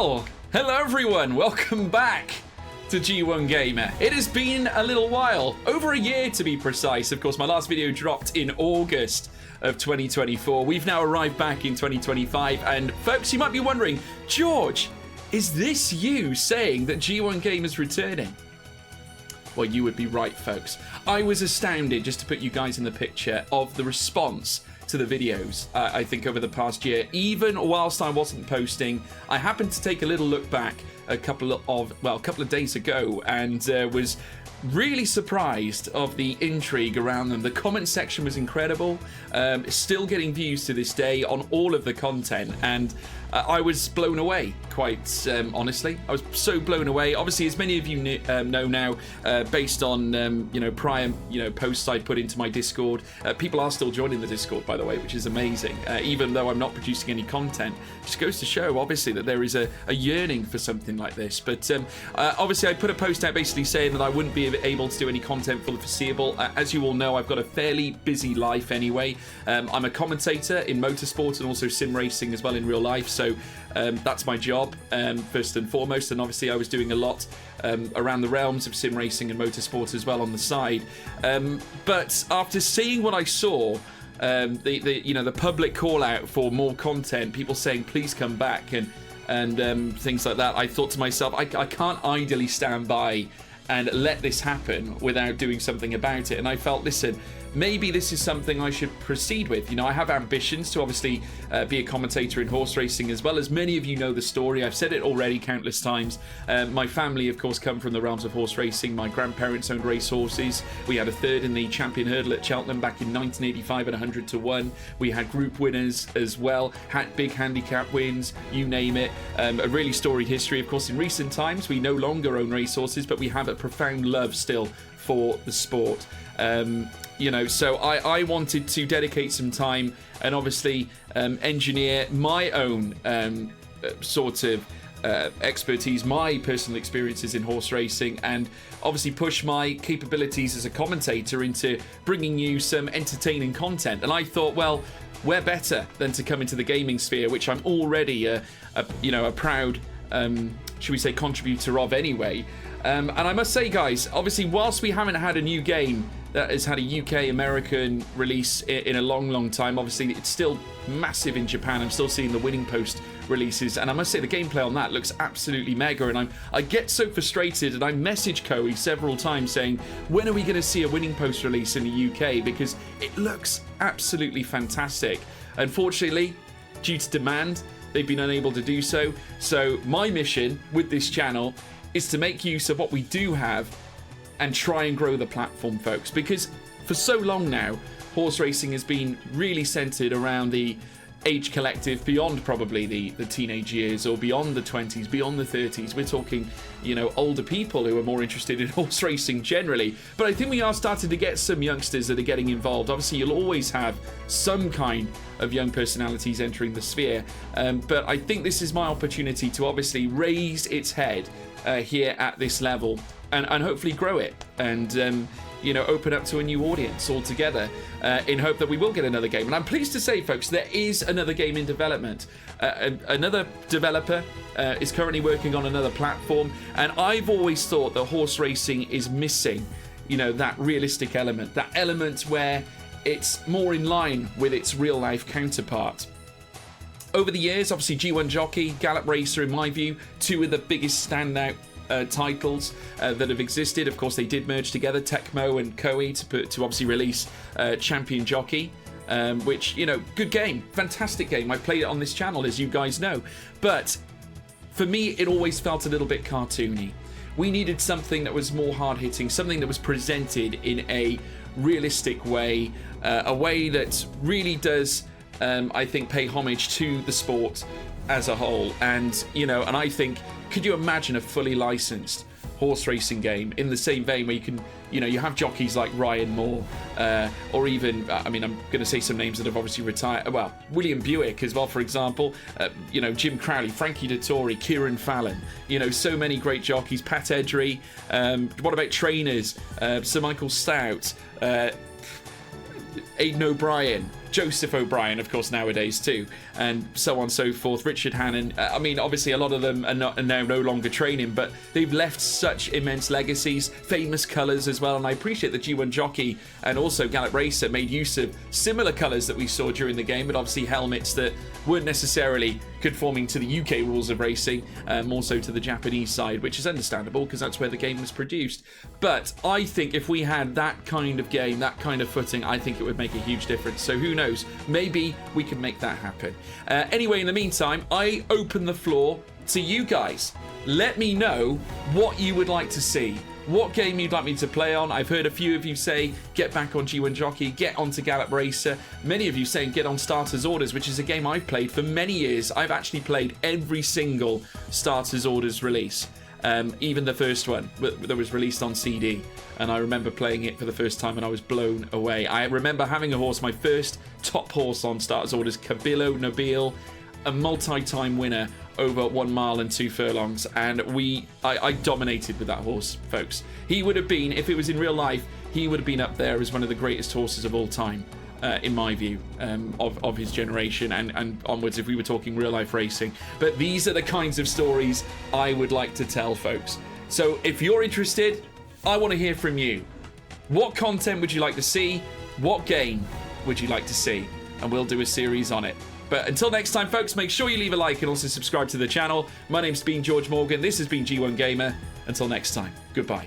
Well, hello everyone, welcome back to G1 Gamer. It has been a little while, over a year to be precise. Of course, my last video dropped in August of 2024. We've now arrived back in 2025, and folks, you might be wondering, George, is this you saying that G1 Gamer is returning? Well, you would be right, folks. I was astounded, just to put you guys in the picture, of the response to the videos, I think, over the past year. Even whilst I wasn't posting, I happened to take a little look back a couple of days ago, and was really surprised of the intrigue around them. The comment section was incredible. Still getting views to this day on all of the content, and I was blown away, quite honestly. I was so blown away. Obviously, as many of you know now, based on prior posts I put into my Discord, people are still joining the Discord, by the way, which is amazing. Even though I'm not producing any content, it just goes to show, obviously, that there is a yearning for something like this. But obviously, I put a post out basically saying that I wouldn't be able to do any content for the foreseeable. As you all know, I've got a fairly busy life anyway. I'm a commentator in motorsport and also sim racing as well in real life, so that's my job first and foremost. And obviously I was doing a lot around the realms of sim racing and motorsport as well on the side. But after seeing what I saw, the public call out for more content, people saying please come back and things like that, I thought to myself, I can't idly stand by and let this happen without doing something about it. And I felt, listen, maybe this is something I should proceed with. You know, I have ambitions to obviously be a commentator in horse racing as well. As many of you know the story, I've said it already countless times. My family, of course, come from the realms of horse racing. My grandparents owned race horses. We had a third in the Champion Hurdle at Cheltenham back in 1985 at 100 to 1. We had group winners as well, had big handicap wins, you name it. A really storied history. Of course, in recent times, we no longer own race horses, but we have a profound love still for the sport. So I wanted to dedicate some time and obviously engineer my own expertise, my personal experiences in horse racing, and obviously push my capabilities as a commentator into bringing you some entertaining content. And I thought, well, where better than to come into the gaming sphere, which I'm already a proud, should we say, contributor of anyway. And I must say, guys, obviously, whilst we haven't had a new game that has had a UK American release in a long time, obviously it's still massive in Japan. I'm still seeing the Winning Post releases, and I must say the gameplay on that looks absolutely mega. And I get so frustrated, and I message Koei several times saying, when are we going to see a Winning Post release in the UK, because it looks absolutely fantastic. Unfortunately, due to demand, they've been unable to do so. So my mission with this channel is to make use of what we do have and try and grow the platform, folks, because for so long now, horse racing has been really centered around the age collective beyond probably the teenage years, or beyond the 20s, beyond the 30s. We're talking, older people who are more interested in horse racing generally. But I think we are starting to get some youngsters that are getting involved. Obviously, you'll always have some kind of young personalities entering the sphere. But I think this is my opportunity to obviously raise its head here at this level and hopefully grow it and open up to a new audience altogether, in hope that we will get another game. And I'm pleased to say, folks, there is another game in development. Another developer is currently working on another platform, and I've always thought that horse racing is missing that realistic element, that element where it's more in line with its real life counterpart. Over the years, obviously G1 Jockey, Gallop Racer, in my view, two of the biggest standout titles that have existed. Of course, they did merge together, Tecmo and Koei, to obviously release Champion Jockey, which, good game, fantastic game. I played it on this channel, as you guys know. But for me, it always felt a little bit cartoony. We needed something that was more hard-hitting, something that was presented in a realistic way, a way that really does, I think, pay homage to the sport as a whole. And and I think, could you imagine a fully licensed horse racing game in the same vein where you can, you have jockeys like Ryan Moore, or even, I'm going to say some names that have obviously retired. Well, William Buick as well, for example. Jim Crowley, Frankie Dettori, Kieran Fallon. So many great jockeys. Pat Edry. What about trainers? Sir Michael Stout, Aidan O'Brien. Joseph O'Brien, of course, nowadays too, and so on and so forth. Richard Hannon. I mean, obviously, a lot of them are now no longer training, but they've left such immense legacies, famous colours as well. And I appreciate that G1 Jockey and also Gallop Racer made use of similar colours that we saw during the game, but obviously helmets that weren't necessarily conforming to the UK rules of racing, more so to the Japanese side, which is understandable because that's where the game was produced. But I think if we had that kind of game, that kind of footing, I think it would make a huge difference. So who knows? Maybe we can make that happen. Anyway, in the meantime, I open the floor to you guys. Let me know what you would like to see. What game you'd like me to play on. I've heard a few of you say, get back on G1 Jockey, get onto Gallop Racer. Many of you saying, get on Starters Orders, which is a game I've played for many years. I've actually played every single Starters Orders release. Even the first one that was released on CD. And I remember playing it for the first time and I was blown away. I remember having a horse, my first top horse on Starters Orders, Cabilo Nobile, a multi-time winner over 1 mile and 2 furlongs, and I dominated with that horse, folks. He would have been, if it was in real life, he would have been up there as one of the greatest horses of all time, in my view, of his generation and onwards, if we were talking real life racing. But these are the kinds of stories I would like to tell, folks. So if you're interested, I want to hear from you. What content would you like to see? What game would you like to see? And we'll do a series on it. But until next time, folks, make sure you leave a like and also subscribe to the channel. My name's been George Morgan. This has been G1 Gamer. Until next time, goodbye.